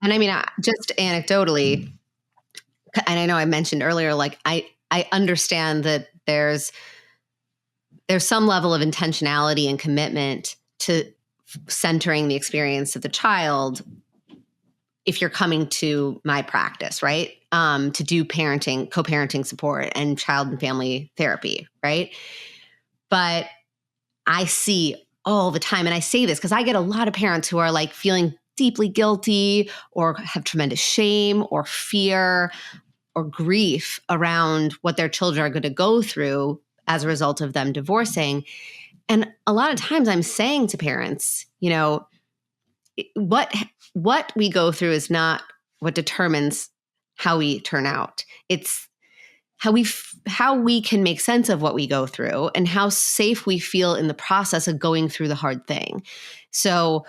And I mean, just anecdotally, and I know I mentioned earlier, like I understand that there's some level of intentionality and commitment to centering the experience of the child if you're coming to my practice, right? To do parenting, co-parenting support and child and family therapy, right? But I see all the time, and I say this because I get a lot of parents who are like feeling deeply guilty or have tremendous shame or fear or grief around what their children are going to go through as a result of them divorcing. And a lot of times I'm saying to parents, you know, what we go through is not what determines how we turn out. It's how we can make sense of what we go through and how safe we feel in the process of going through the hard thing. So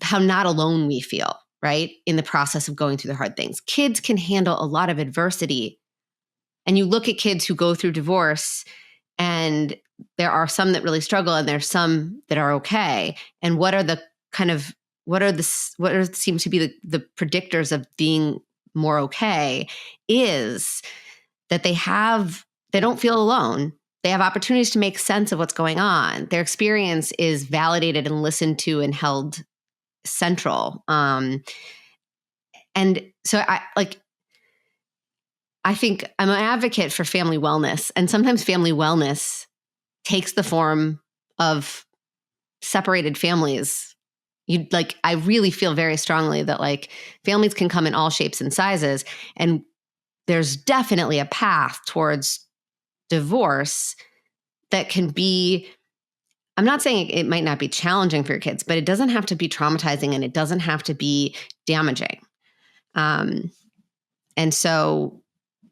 how not alone we feel, right? In the process of going through the hard things. Kids can handle a lot of adversity. And you look at kids who go through divorce, and there are some that really struggle and there's some that are okay. And what seem to be the predictors of being more okay is that they don't feel alone. They have opportunities to make sense of what's going on. Their experience is validated and listened to and held central. And so I think I'm an advocate for family wellness, and sometimes family wellness takes the form of separated families. I really feel very strongly that like families can come in all shapes and sizes, and there's definitely a path towards divorce that can be, I'm not saying it might not be challenging for your kids, but it doesn't have to be traumatizing and it doesn't have to be damaging. And so,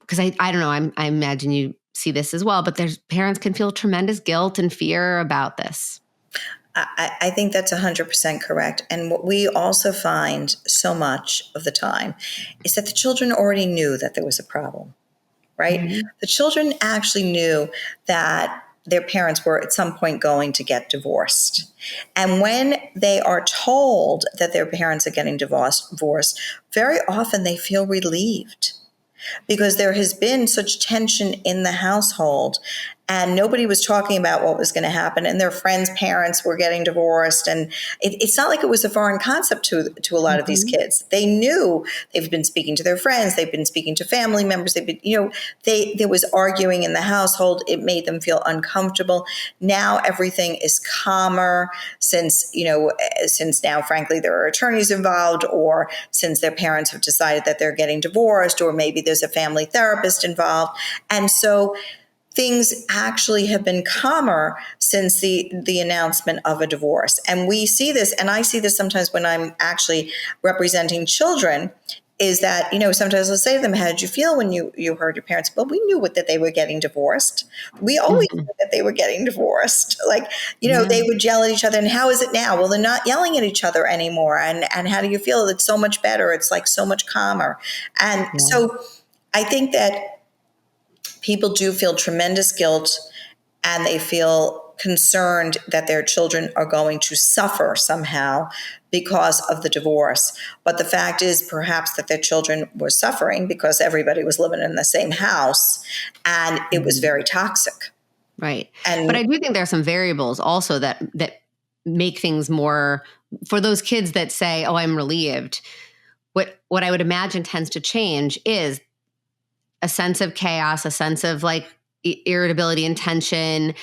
because I don't know, I imagine you see this as well, but parents can feel tremendous guilt and fear about this. I think that's 100% correct. And what we also find so much of the time is that the children already knew that there was a problem, right? Mm-hmm. The children actually knew that their parents were at some point going to get divorced. And when they are told that their parents are getting divorced, very often they feel relieved because there has been such tension in the household and nobody was talking about what was going to happen. And their friends' parents were getting divorced. And it's not like it was a foreign concept to a lot of these kids. They knew they've been speaking to their friends. They've been speaking to family members. There was arguing in the household. It made them feel uncomfortable. Now everything is calmer since now, frankly, there are attorneys involved, or since their parents have decided that they're getting divorced, or maybe there's a family therapist involved. And so things actually have been calmer since the announcement of a divorce. And we see this, and I see this sometimes when I'm actually representing children, is that, sometimes I'll say to them, how did you feel when you heard your parents? Well, we knew that they were getting divorced. We always knew that they were getting divorced. They would yell at each other. And how is it now? Well, they're not yelling at each other anymore. And how do you feel? It's so much better. It's like so much calmer. And so I think that people do feel tremendous guilt, and they feel concerned that their children are going to suffer somehow because of the divorce. But the fact is perhaps that their children were suffering because everybody was living in the same house and it was very toxic. Right. But I do think there are some variables also that make things more, for those kids that say, oh, I'm relieved. What I would imagine tends to change is a sense of chaos, a sense of like irritability and tension,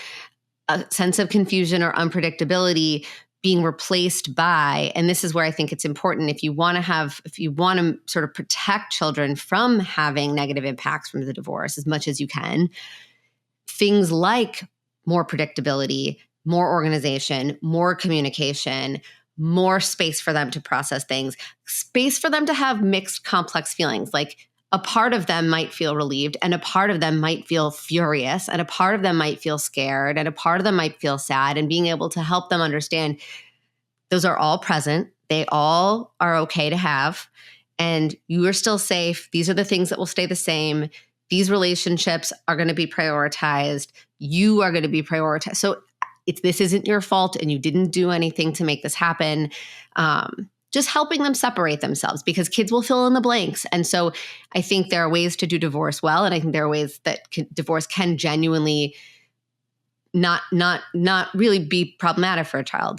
a sense of confusion or unpredictability being replaced by, and this is where I think it's important, if you want to sort of protect children from having negative impacts from the divorce as much as you can, things like more predictability, more organization, more communication, more space for them to process things, space for them to have mixed, complex feelings. Like, a part of them might feel relieved, and a part of them might feel furious, and a part of them might feel scared, and a part of them might feel sad, and being able to help them understand those are all present. They all are okay to have, and you are still safe. These are the things that will stay the same. These relationships are going to be prioritized. You are going to be prioritized. So this isn't your fault, and you didn't do anything to make this happen. just helping them separate themselves, because kids will fill in the blanks. And so I think there are ways to do divorce well. And I think there are ways that divorce can genuinely not really be problematic for a child.